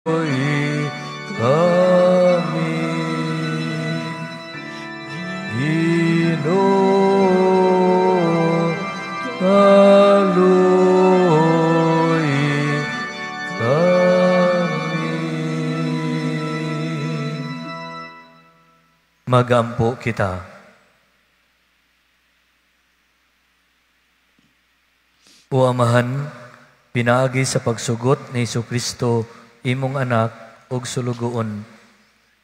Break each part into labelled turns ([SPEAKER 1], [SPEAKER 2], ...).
[SPEAKER 1] kami, Ginoo, kaluoy kami. Magampo kita. O Amahan, pinaagi sa pagsugot ni Jesucristo, imong anak og sulugoon.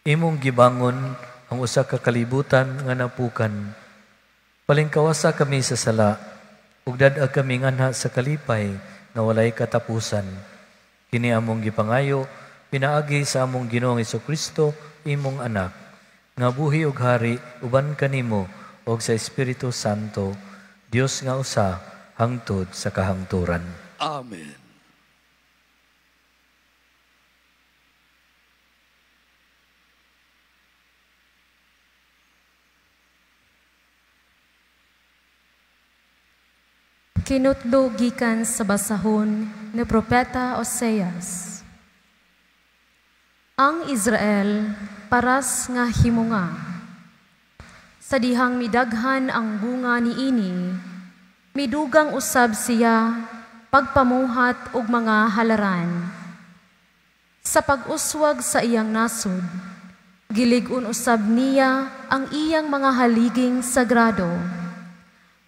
[SPEAKER 1] Imong gibangon ang usa ka kalibutan nga napukan. Palingkawasa kami sa sala, ug dad-ag kami nganha sa kalipay nga walay katapusan. Kini among gipangayo, pinaagi sa among Ginoong Jesucristo, imong anak, nga buhi ug hari uban kanimo og sa Espiritu Santo, Dios nga usa, hangtod sa kahangturan.
[SPEAKER 2] Amen.
[SPEAKER 3] Kinutlo gikan sa basahon ni Propeta Oseas. Ang Israel paras nga himunga. Sa dihang midaghan ang bunga niini, midugang usab siya pagpamuhat og mga halaran. Sa pag-uswag sa iyang nasod, gilig-on usab niya ang iyang mga haliging sagrado.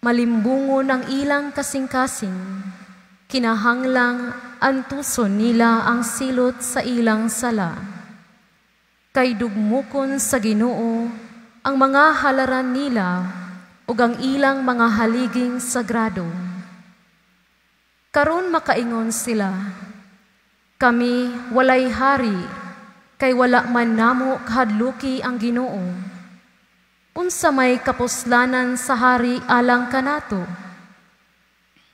[SPEAKER 3] Malimbungon ang ilang kasing-kasing, kinahanglang antuson nila ang silot sa ilang sala. Kay dugmukon sa Ginoo ang mga halaran nila ug ang ilang mga haliging sagrado. Karon makaingon sila, kami walay hari, kay wala man namo kahadluki ang Ginoo. Unsa may kapuslanan sa hari alang kanato?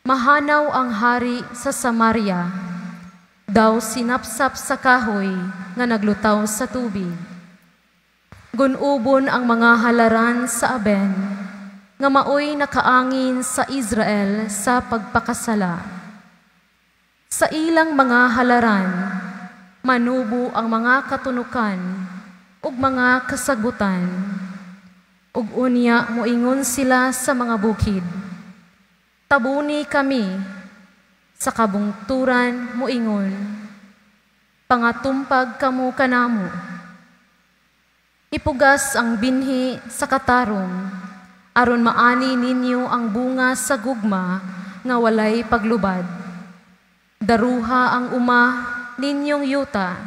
[SPEAKER 3] Mahanaw ang hari sa Samaria, daw sinapsap sa kahoy nga naglutaw sa tubig. Gunubon ang mga halaran sa Aben, nga maoy nakaangin sa Israel sa pagpakasala. Sa ilang mga halaran, manubo ang mga katunukan ug mga kasagutan, ug unya moingon sila sa mga bukid. Tabuni kami, sa kabungturan moingon, pangatumpag kamo kanamo. Ipugas ang binhi sa katarong, aron maani ninyo ang bunga sa gugma nga walay paglubad. Daruha ang uma ninyong yuta,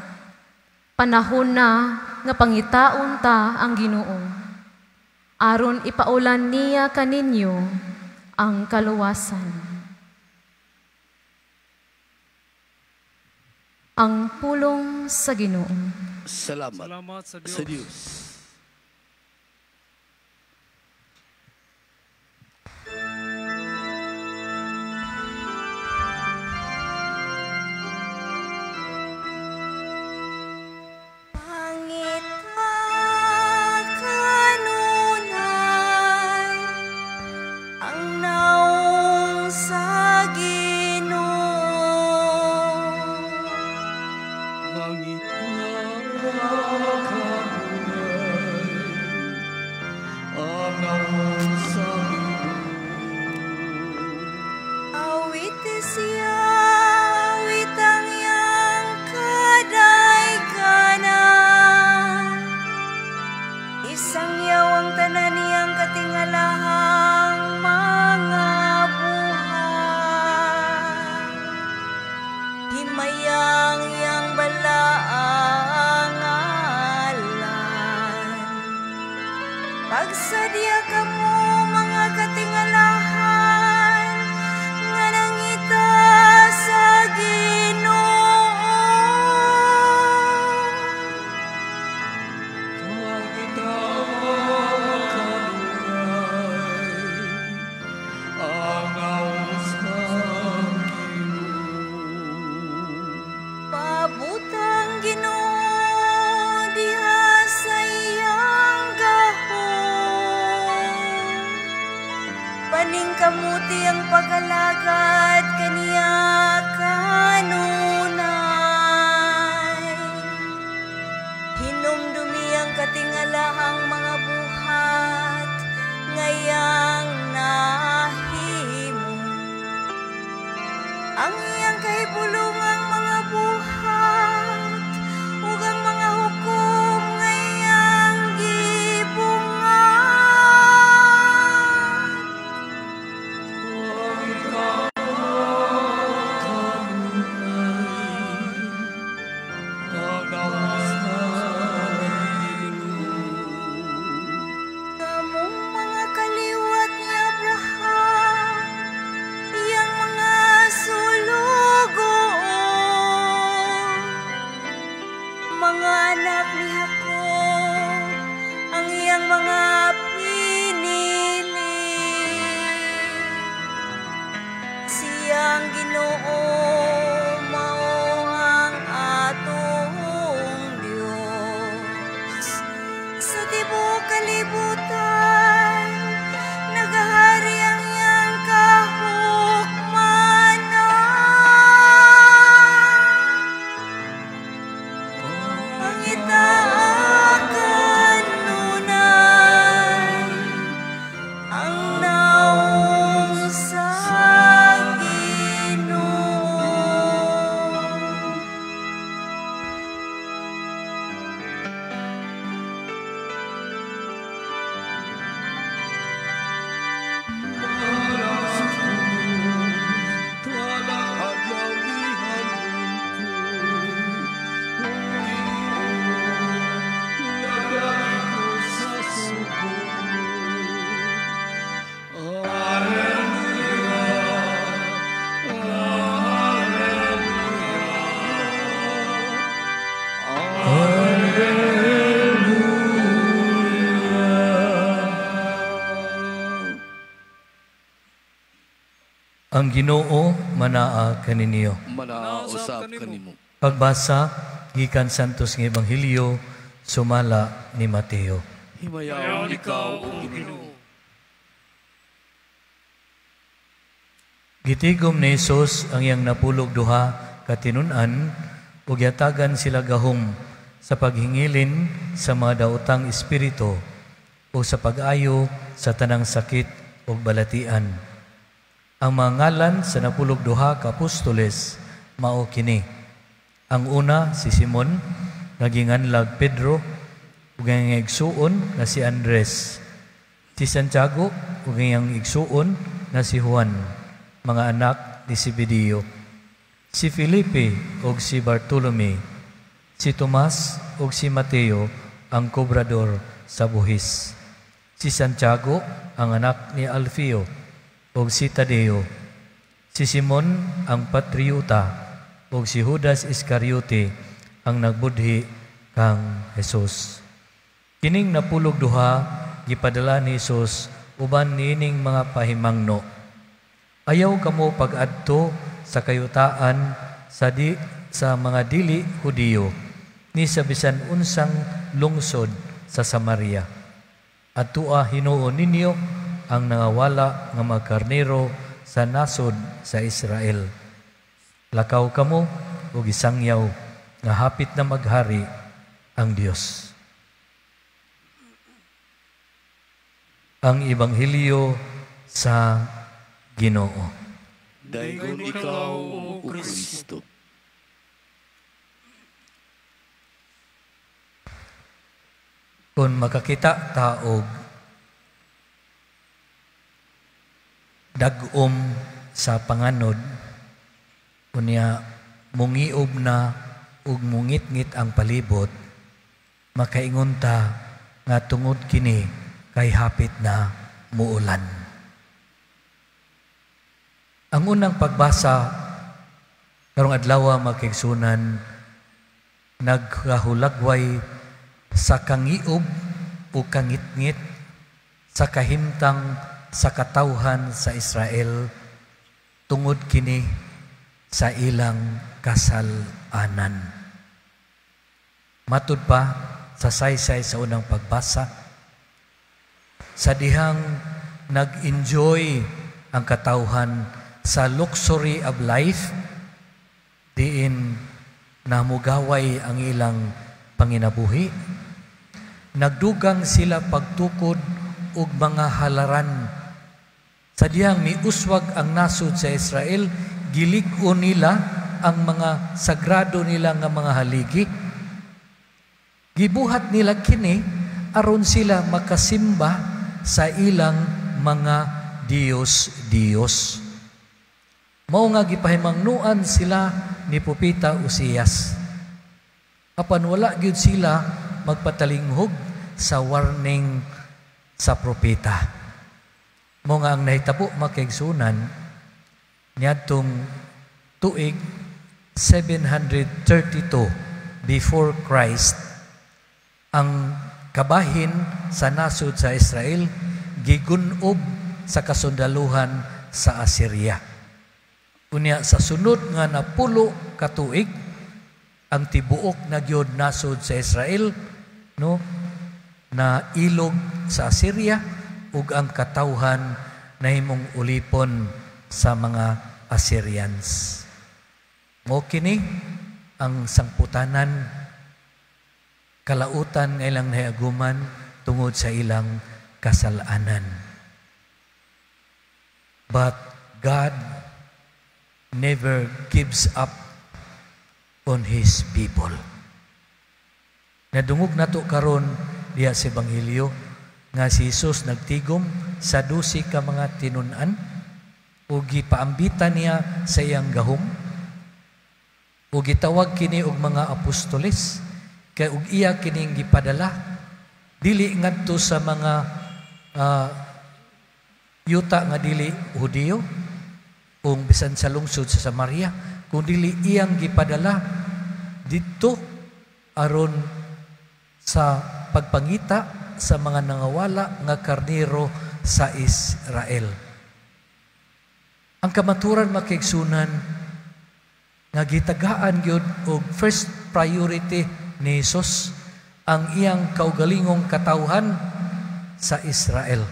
[SPEAKER 3] panahon na nga pangitaon ta ang Ginoo. Aron ipaulan niya kaninyo ang kaluwasan. Ang pulong sa Ginoo.
[SPEAKER 2] Salamat sa Diyos.
[SPEAKER 4] Pagsadya ka mo mga katingalahan nga nangita sa Ginoo.
[SPEAKER 1] Tuwa kita makalungay, angaw sa Ginoo.
[SPEAKER 4] Pabutang Ginoo diha sa iyang gahom. mga anak ni Jacob, ang iyang mga pinili. Siyang Ginoo mao ang atong Dios. Sa tibuok kalibutan, nagahari ang iyang kahukmanan. Pangitaakan nunay ang naong sa Ginoo.
[SPEAKER 1] Ang Ginoo manaa kaninyo.
[SPEAKER 2] Manausap kanimo.
[SPEAKER 1] Pagbasa gikan Santos nga Ebanghelyo sumala ni Mateo.
[SPEAKER 2] Himayaw ikaw, O Ginoo.
[SPEAKER 1] Gitigom ni Jesus ang iyang napulog duha katinun-an ug yatagan sila gahom sa paghingilin sa mga daotang espiritu o sa pag-ayo sa tanang sakit o balatian. Ang mga ngalan sa napulog duha ka apostoles mao kini. Ang una si Simon nga ginganlag Pedro ug ang igsuon nga si Andres. Si Santiago ug ang igsuon nga si Juan, mga anak ni Zebedeo. Si Felipe ug si Bartolome. Si Tomas ug si Mateo ang kobrador sa buhis. Si Santiago ang anak ni Alfeo ug si Tadeo, si Simon ang patriota ug si Judas Iscariote ang nagbudhi kang Jesus. Kining napulog duha gipadala ni Jesus uban niining mga pahimangno. Ayaw kamo pag-adto sa kayutaan sa mga dili Hudiyo ni sa bisan unsang lungsod sa Samaria. Adtoa hinuon ninyo ang nangawala nga mga karnero sa nasod sa Israel. Lakaw kamo ug isangyaw nga hapit na maghari ang Dios. Ang Ebanghelyo sa Ginoo.
[SPEAKER 2] Daygon ikaw, O Kristo.
[SPEAKER 1] Kung makakita taog dagom sa panganod, kunya mungiob na ug mungit-ngit ang palibot, makaingon ta nga tungod kini kay hapit na muulan. Ang unang pagbasa karong adlaw makigsunan nagkahulagway sa kangiob o kangit-ngit sa kahimtang sa katawhan sa Israel tungod kini sa ilang kasalanan. Matud pa sa saysay sa unang pagbasa, sa dihang nag-enjoy ang katawhan sa luxury of life, diin namugaway ang ilang panginabuhi, nagdugang sila pagtukod ug mga halaran. Sa diyang miuswag ang nasod sa Israel, gilig-on nila ang mga sagrado nila nga mga haligi. Gibuhat nila kini aron sila makasimba sa ilang mga Diyos. Mao nga gipahimangnuan sila ni Propeta Uzias. Apan wala gyud sila magpatalinghog sa warning sa propeta. Mao nga ang nahitabo makigsunan niadtong tuig 732 before Christ, ang kabahin sa nasod sa Israel gigunob sa kasundaluhan sa Assyria. Unya sa sunod nga napulo ka tuig ang tibuok na gyud nasod sa Israel, no, na ilog sa Assyria ug ang katawhan nahimong ulipon sa mga Assyrians. Mo kini ang sangputanan kalautan nga ilang nahiaguman tungod sa ilang kasalanan. But God never gives up on His people. Nadungog nato karon diha sa Ebanghelyo nga si Jesus nagtigom sa 12 ka mga tinun-an ug gipaambitan niya sa iyang gahom ug gitawag kini og mga apostoles kay ug iya kining gipadala dili ngadto sa mga yuta nga dili Hudiyo o bisan sa lungsod sa Samaria, kundi iyang gipadala dito aron sa pagpangita sa mga nangawala nga karnero sa Israel. Ang kamaturan makiigsunan nga gitagaan gyud og first priority ni Jesus ang iyang kaugalingong katawhan sa Israel.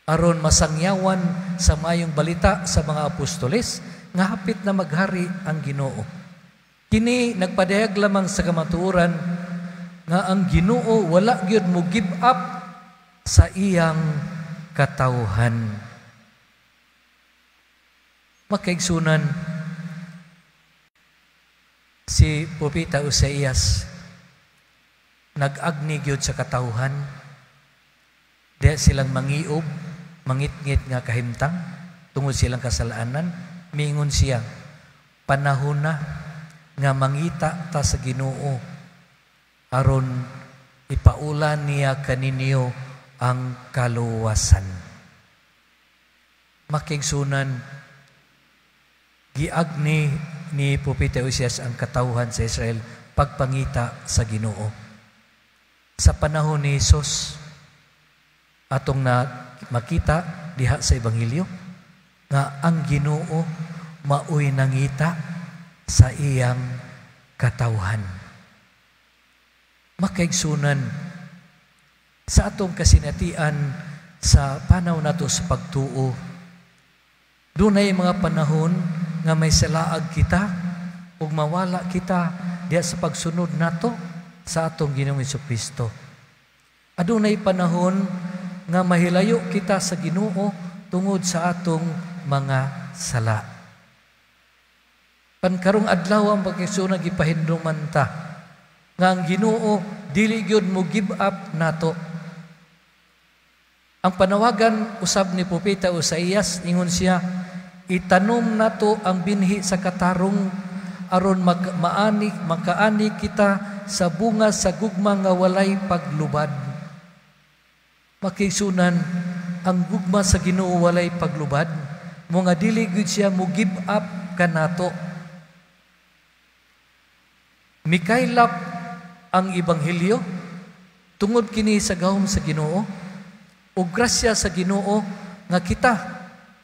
[SPEAKER 1] Aron masangyawan sa mayong balita sa mga apostoles nga hapit na maghari ang Ginoo. Kini nagpadayag lamang sa kamatuoran nga ang Ginoo wala gyud mo give up sa iyang katawhan. Makaigsunan si Propeta Oseas nag-agni gyud sa katawhan. Diya silang mangiob, mangitngit nga kahimtang tungod silang kasalanan, mingon siya, panahon na nga mangita ta sa Ginoo aron ipaulan niya kaninyo ang kaluwasan. Makigsunan, giagni ni Propeta Oseas ang katawhan sa Israel pagpangita sa Ginoo. Sa panahon ni Jesus, atong na makita diha sa Ebanghelyo nga ang Ginoo maoy nangita sa iyang katawhan. Makaigsunan sa atong kasinatian sa panaw nato sa pagtuo, dunay mga panahon nga may salaag kita ug mawala kita diha sa pagsunod nato sa atong Ginoong Jesucristo. Adunay panahon nga mahilayo kita sa Ginoo tungod sa atong mga sala. Pankarong adlaw ang pagkisuna gipahinduman ta nga ang Ginoo dili gyud mo give up nato. Ang panawagan usab ni Propeta Oseas ingon siya, itanom nato ang binhi sa katarong aron makaani kita sa bunga sa gugma nga walay paglubad. Makisunan, ang gugma sa Ginoo walay paglubad, mo nga dili gud siya mo give up kanato. Mikaylap ang Ebanghelyo tungod kini sa gahom sa Ginoo ug grasya sa Ginoo nga kita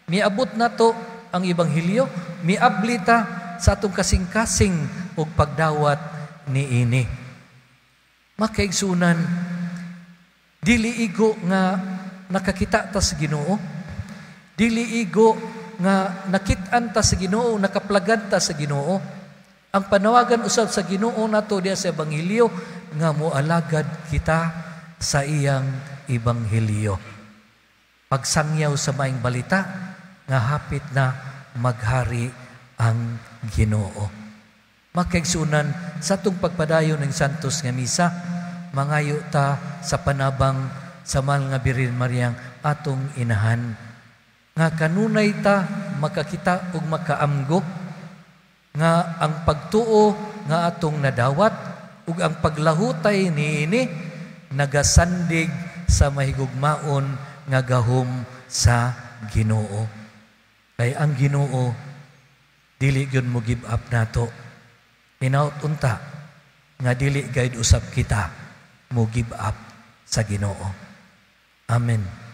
[SPEAKER 1] miabot nato ang Ebanghelyo, miabli ta sa atong kasing-kasing ug pagdawat niini. Makaigsunan, dili igo nga nakakita ta sa Ginoo, dili igo nga nakit-an ta sa Ginoo, nakaplagan ta sa Ginoo. Ang panawagan usab sa Ginoo nato diha sa Ebanghelyo nga moalagad kita sa iyang Ebanghelyo. Pagsangyaw sa maing balita nga hapit na maghari ang Ginoo. Makaigsunan sa atong pagpadayon ng Santos nga misa, mangayo ta sa panabang sa mahal nga Birhen Mariang atong inahan. Nga kanunay ta makakita ug makaamgo nga ang pagtuo nga atong nadawat ug ang paglahutay niini nagasandig sa mahigugmaon nga gahom sa Ginoo. Kay ang Ginoo dili gyud mo give up nato. Hinaut unta nga dili gayud usab kita mo give up sa Ginoo. Amen.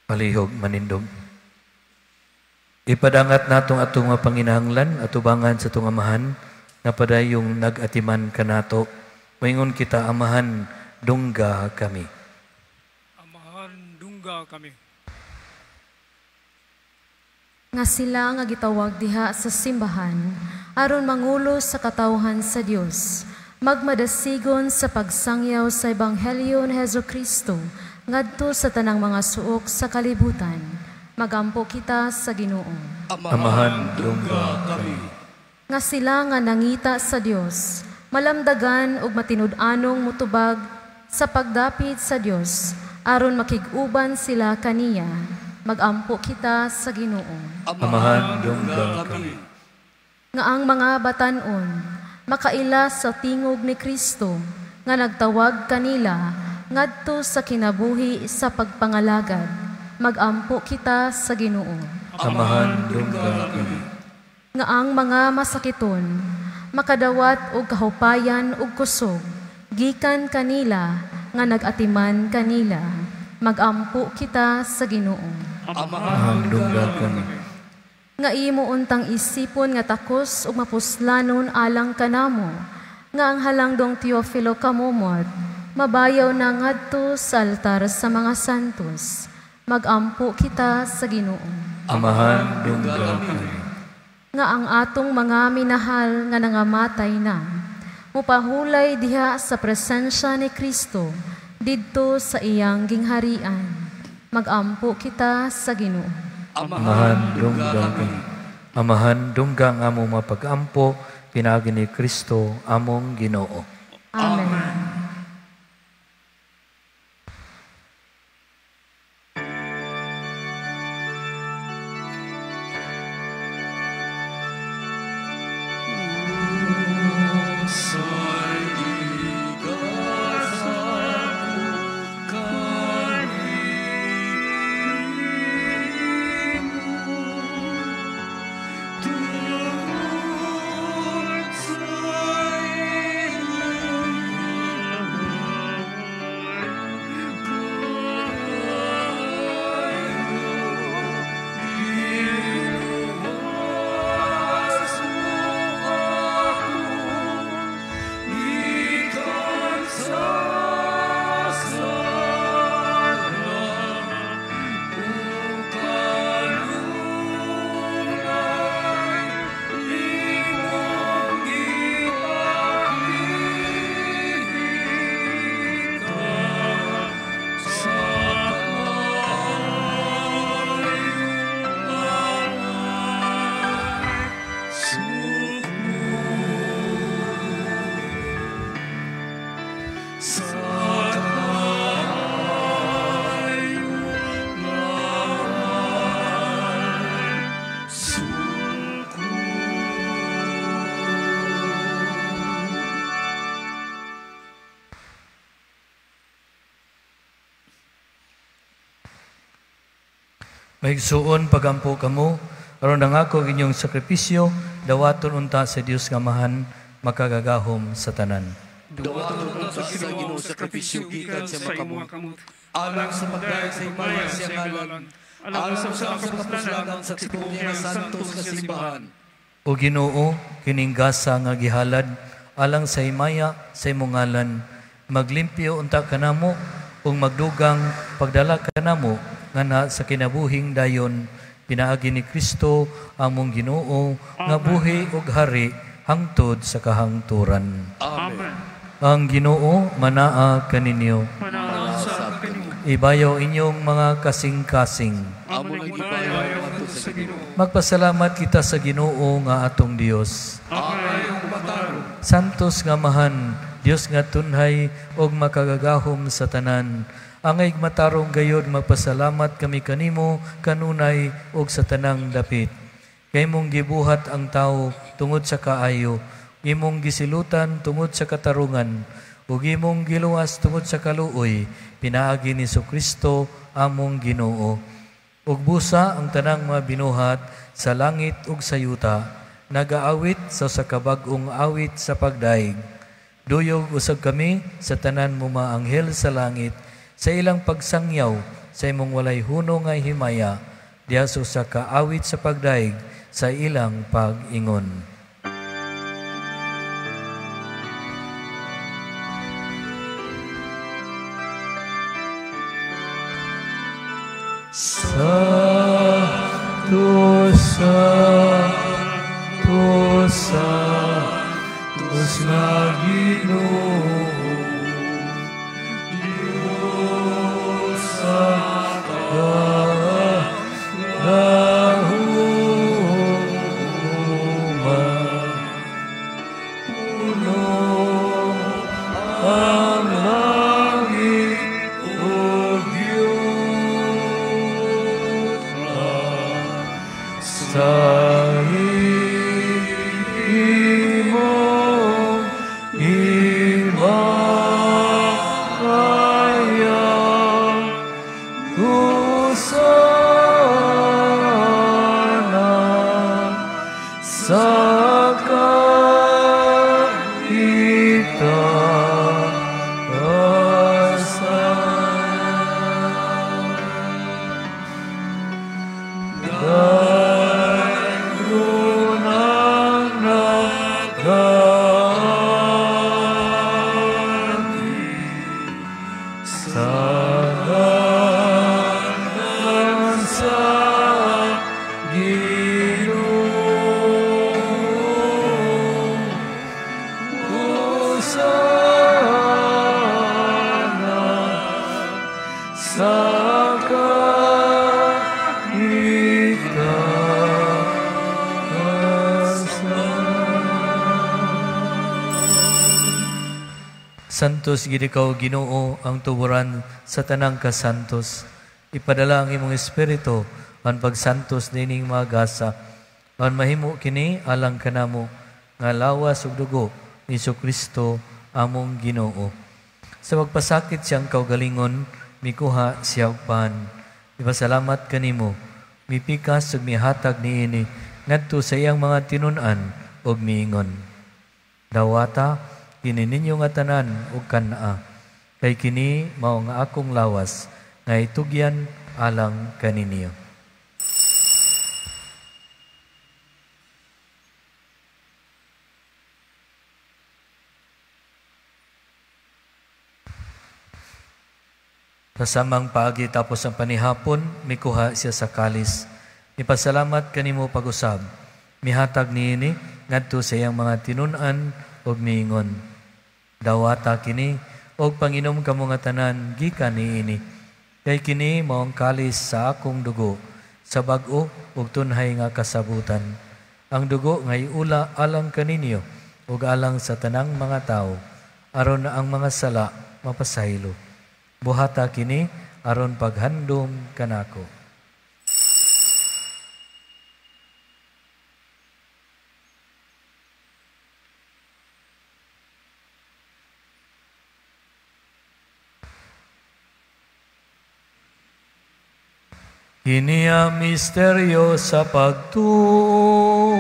[SPEAKER 1] Palihog manindog. Ipadangat natong atong mga panginahanglan at ubangan sa itong amahan na padayong nag-atiman kanato. Maingon kita, amahan, dungga kami.
[SPEAKER 5] Amahan, dungga kami.
[SPEAKER 3] Nga sila nga gitawag diha sa simbahan, aron mangulo sa katawhan sa Dios, magmadasigon sa pagsangyaw sa Ebanghelyo ni Hesukristo, ngadto sa tanang mga suok sa kalibutan. Magampo kita sa Ginoo.
[SPEAKER 1] Amahan, dungga kami.
[SPEAKER 3] Nga sila nga nangita sa Dios, malamdagan ug matinud-anong mutubag sa pagdapit sa Dios, aron makig-uban sila kaniya. Magampo kita sa Ginoo.
[SPEAKER 1] Amahan, dungga kami.
[SPEAKER 3] Nga ang mga batan-on makaila sa tingog ni Kristo, nga nagtawag kanila ngadto sa kinabuhi sa pagpangalagad. Magampo kita sa Ginoo.
[SPEAKER 1] Amahan, dungga kami.
[SPEAKER 3] Nga ang mga masakiton makadawat og kahupayan ug kusog gikan kanila nga nagatiman kanila. Magampo kita sa Ginoo.
[SPEAKER 1] Amahan, dungga kami.
[SPEAKER 3] Nga imo untang isipon nga takos ug mapuslanon alang kanamo, nga ang halangdong Teofilo kamumot mabayaw na ngadto sa altar sa mga santos. Magampo kita sa Ginoo.
[SPEAKER 1] Amahan, dungga kami.
[SPEAKER 3] Nga ang atong mga minahal nga nangamatay na, mupahulay diha sa presensya ni Kristo didto sa iyang gingharian. Magampo kita sa Ginoo.
[SPEAKER 1] Amahan, dungga kami. Amahan, dungga ang among mapag-ampo, pinagi ni Kristo, among Ginoo.
[SPEAKER 3] Amen.
[SPEAKER 1] Mahigsuon pagampo kamo, aron nangako inyong sakripisyo, dawaton unta sa Dios nga mahan, makagagahom sa tanan.
[SPEAKER 2] Dawaton unta sa Ginoo sakripisyo gikan sa makamot. Alang sa pagdayeg sa imahe sa ngalan, alang sa kapuslanan sa tibuok nga santos nga simbahan.
[SPEAKER 1] O Ginoo, kining gasa nga gihalad, alang sa himaya sa imong ngalan, maglimpyo unta kanamo, ug magdugang pagdala kanamo, nga na sa kinabuhing dayon, pinaagi ni Kristo among Ginoo, nga buhi ug hari hangtod sa kahangturan.
[SPEAKER 2] Amen.
[SPEAKER 1] Ang Ginoo manaa kaninyo. Ibayaw inyong mga kasing-kasing.
[SPEAKER 2] Amo nang ibayaw ato sa Ginoo.
[SPEAKER 1] Magpasalamat kita sa Ginoo nga atong Dios. Santos nga mahan, Dios nga tunhay og makagagahom sa tanan. Angay matarong gayod magpasalamat kami kanimo kanunay og sa tanang dapit. Kay mong gibuhat ang tao tungod sa kaayo, imong gisilutan tungod sa katarungan, ug imong giluwas tungod sa kaluoy, pinaagi ni Kristo among Ginoo. Ug busa ang tanang mga binuhat sa langit ug sa yuta, nagaawit sa kabag-ong awit sa pagdaig. Duyog usab kami sa tanan mo mga anghel sa langit, sa ilang pagsangyaw, sa imong walay huno nga himaya, diha sa kaawit sa pagdaig, sa ilang pag-ingon. Santo, Santo, Santo na Ginoo, Diyos sa kadahuman, puno ang langit o sa imong himaya, hosana sa Santos gid ikaw Ginoo ang tuburan sa tanang kasantos. Ipadala ang imong espiritu ang pagsantos nining mga gasa. Ang mahimo kini alang kanamo nga lawas ug dugo ni Kristo among Ginoo. Sa pagpasakit siyang kaugalingon, mikuha siya og pan. Ipasalamat kanimo, mipikas ug mihatag niini ngadto sa iyang mga tinun-an ug miingon. Dawata kini ninyo nga tanan ug kana, kay kini mao nga akong lawas nga itugyan alang kaninyo. Kasamang paagi tapos ang panihapon, mikuha siya sa kalis. Ipasalamat kanimo pag-usab. Mihatag niini ngadto sa iyang mga tinun-an ug miingon. Dawata kini og panginom kamo nga tanan gikan niini. Kay kini mao ang kalis sa akong dugo, sa bag-o ug tunhay nga kasabutan. Ang dugo nga iula alang kaninyo ug alang sa tanang mga tawo, aron na ang mga sala mapasaylo. Buhata kini aron paghandom kanako. Kini ang misteryo sa pagtuo,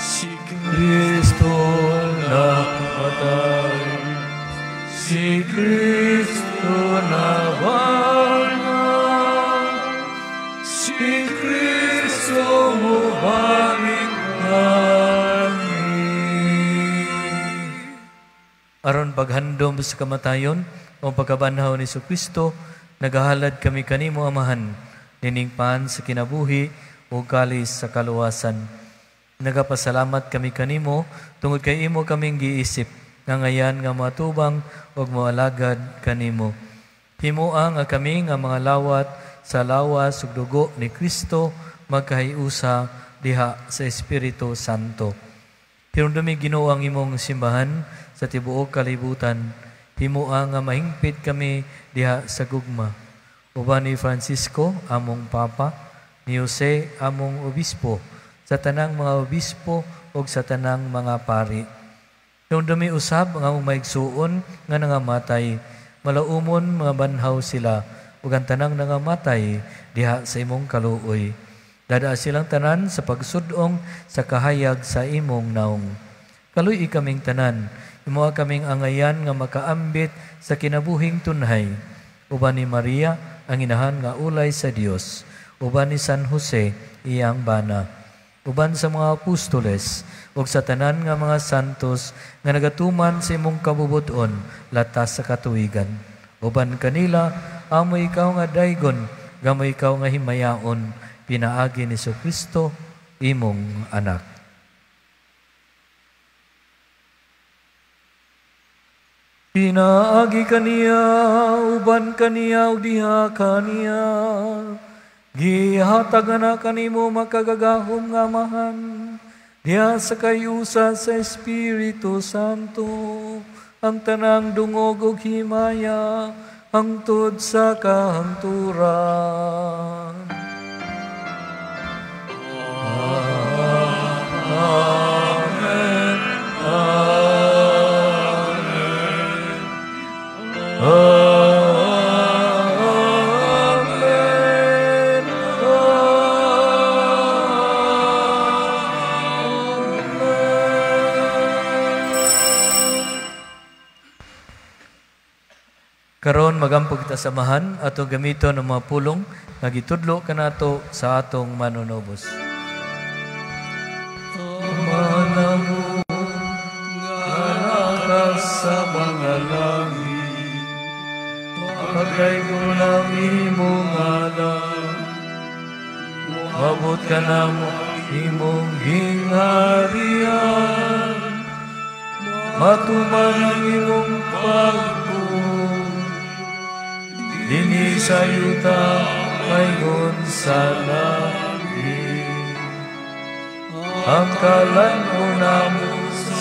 [SPEAKER 1] si Kristo napatay, si Kristo nabangon, si Kristo mubalik langit. Aron paghandom sa kamatayon o pagkabanhaw ni Kristo, nagahalad kami kanimo amahan, nining pan sa kinabuhi o kalis sa kaluwasan. Nagapasalamat kami kanimo, tungod kay imo kaming giisip, nga ngayan nga matubang o moalagad kanimo. Himuang nga kami nga mga lawat sa lawas ug dugo ni Kristo magkahiusa diha sa Espiritu Santo. Hirundumi Ginoo ang imong simbahan sa tibuok kalibutan. Himuang nga mahingpit kami diha sa gugma. Uban ni Francisco, among Papa, ni Jose, among Obispo, sa tanang mga Obispo o sa tanang mga pari. Yung dumi usab nga maigsuon nga nangamatay, malaumon mga banhaw sila, ug ang tanang nangamatay diha sa imong kaluoy. Dada silang tanan sa pagsudong sa kahayag sa imong naong. Kaluy kaming tanan, imoa kaming angayan nga makaambit sa kinabuhing tunhay. Uban ni Maria, ang inahan nga ulay sa Dios. Uban ni San Jose, iyang bana. Uban sa mga apostoles, ug sa tanan nga mga santos nga nagatuman sa imong kabubuton latas sa katuigan. Uban kanila, amo ikaw nga daygon, gamo ikaw nga himayaon, pinaagi ni Kristo, imong anak. Pinaagi kaniya, uban kaniya, o diha kaniya. Gihatag na kanimo makagagahom nga amahan, diha sa kayusa sa Espiritu Santo, ang tanang dungog ug himaya, hangtod sa kahangturan. Amen. Amen. Amen. Karon magampog ta samahan atong gamiton ang mga pulong nga gitudlo kanato sa atong manunobos. Manamo nga sa mga langit, pagkay ko lang imong alam, mabot ka na mo imong hingharian, matuman ang imong pagbuong, dini sa yuta mayroon sa langit. Ang kalan mo namo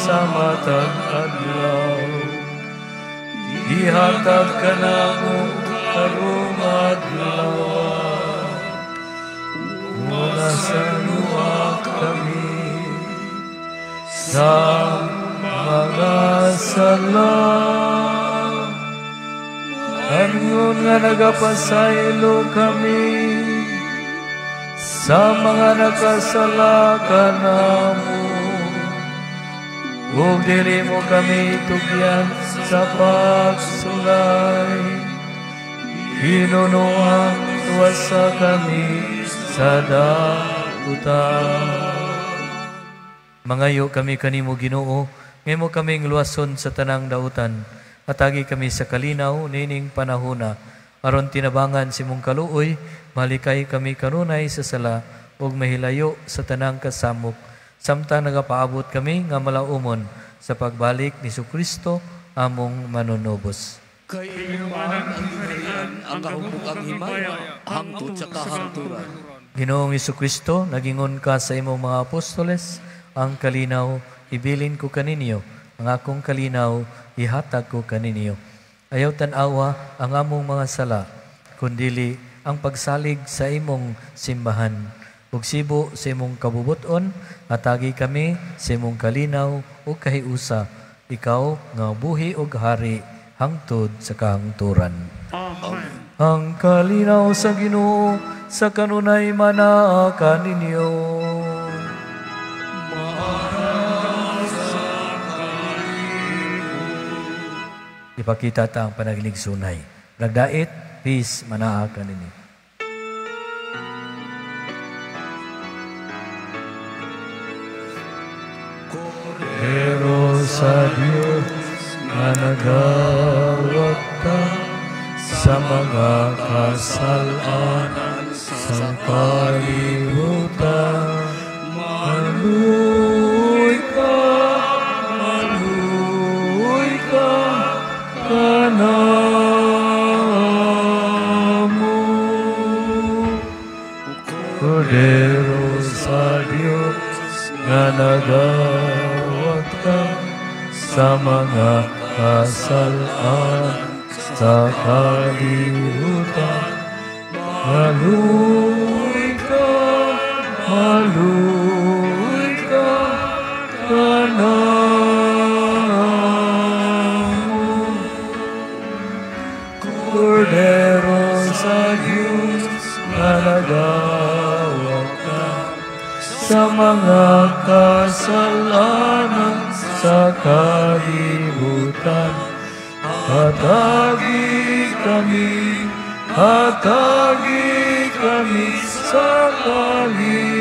[SPEAKER 1] sa matag adlaw, ihatag ka namo karong adlaw. Mula sa luwa kami sa mga sala, anyon nga nagapasaylo kami sa mga nakasala ka namo. Ug dili mo kami tugyan sa pagsulay, hinunuan tuwasa kami sa dakutan. Mangayo kami kanimo Ginoo, ngemo kaming luwason sa tanang dautan. Atagi kami sa kalinaw nining panahona, aron tinabangan si mong kaluoy, malikay kami kanunay sa sala, ug mahilayo sa tanang kasamok. Samtang nagapaabot kami nga malaumon sa pagbalik ni Kristo among manunobos.
[SPEAKER 2] Kay inuman ang hingarian, ang kahubog ang himaya, hangtod sa kahangturan.
[SPEAKER 1] Ginoong Kristo, nagingon ka sa imong mga apostoles, ang kalinaw, ibilin ko kaninyo, ang akong kalinaw, ihatag ko kaninyo. Ayaw tanawa ang among mga sala, kundili ang pagsalig sa imong simbahan. Ug sibo sa imong kabubuton, atagi kami sa imong kalinaw o kahiusa, ikaw nga buhi ug hari, hangtod sa kahangturan.
[SPEAKER 5] Amen.
[SPEAKER 1] Ang kalinaw sa Ginoo sa kanunay manaa kaninyo. Ipakita ta ang panagilig sunay. Nagdait, peace, manaa kaninyo. Pero sa Diyos na nagawat ka sa mga kasalanan sa kalibutan, maluoy ka kanamo. Kordero sa Diyos nga nagawat ka sa mga kasalanan sa kalibutan, maluoy ka kanamo. Kordero sa Diyos na nagawad ka sa mga kasalanan sa kalibutan. Hatagi kami sa kaligtasan.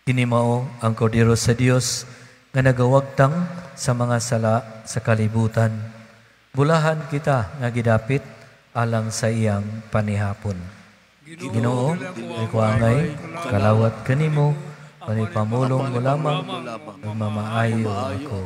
[SPEAKER 1] Kinimao ang Kordero sa Dios nga nagawagtang sa mga sala sa kalibutan. Bulahan kita nga gidapit alang sa iyang panihapon. Ginoo, ay kuangay, kalawat kanimo, panipamulong mo lamang, mamaayo ako.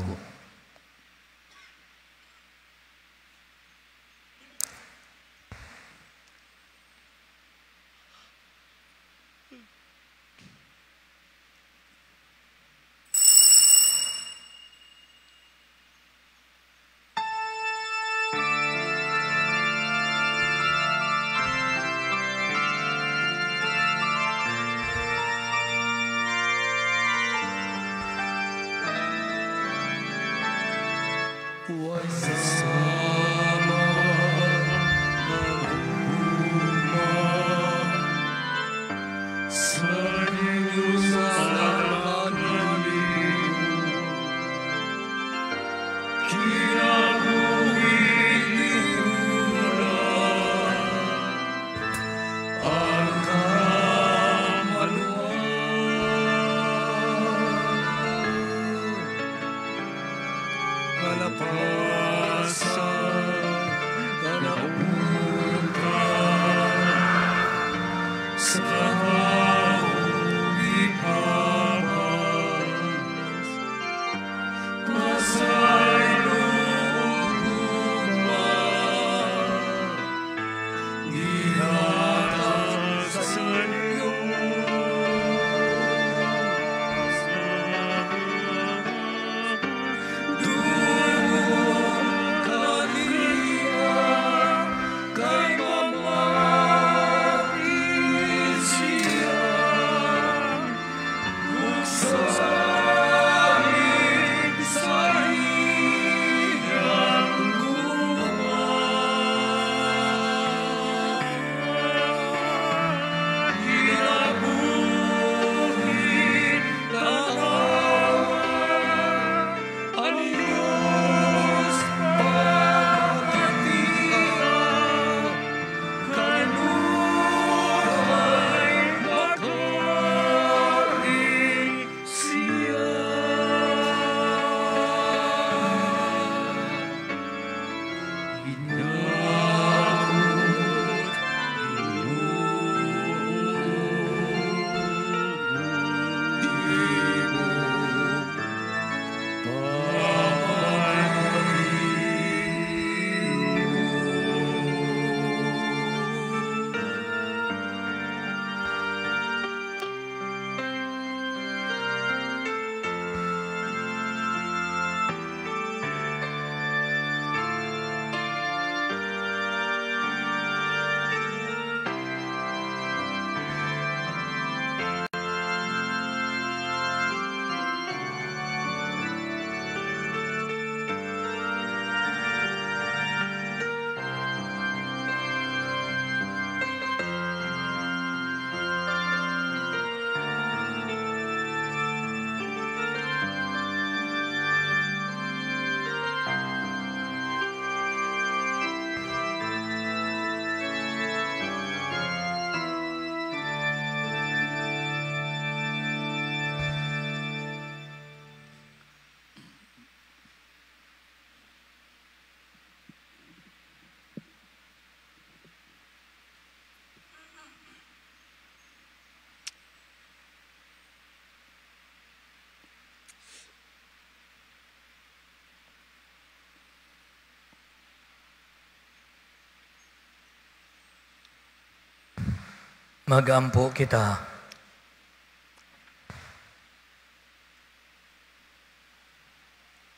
[SPEAKER 1] Magampo kita.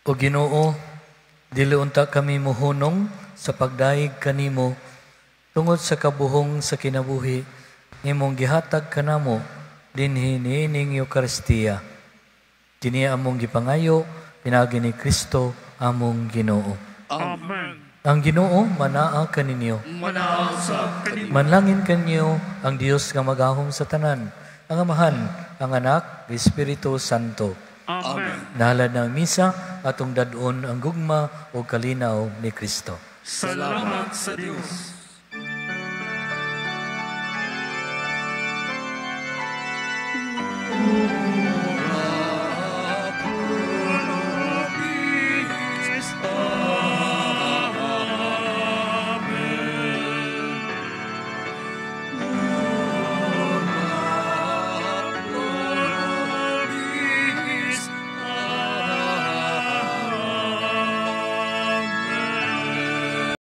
[SPEAKER 1] O Ginoo, dili unta kami muhunong sa pagdaig kanimo Tungod sa kabuhong sa kinabuhi, imong gihatag kanamo dinhi niining Eucharistia. Kini among gipangayo pinaagi ni Kristo among Ginoo.
[SPEAKER 5] Amen.
[SPEAKER 1] Ang Ginoo manaa kaninyo.
[SPEAKER 5] Manaaw sa kanimo.
[SPEAKER 1] Manlangin kanyo ang Dios nga magahom sa tanan, ang Amahan, ang Anak, ang Espiritu Santo.
[SPEAKER 5] Amen.
[SPEAKER 1] Nahalad ng misa atong dadon ang gugma o kalinaw ni Kristo.
[SPEAKER 5] Salamat sa Diyos.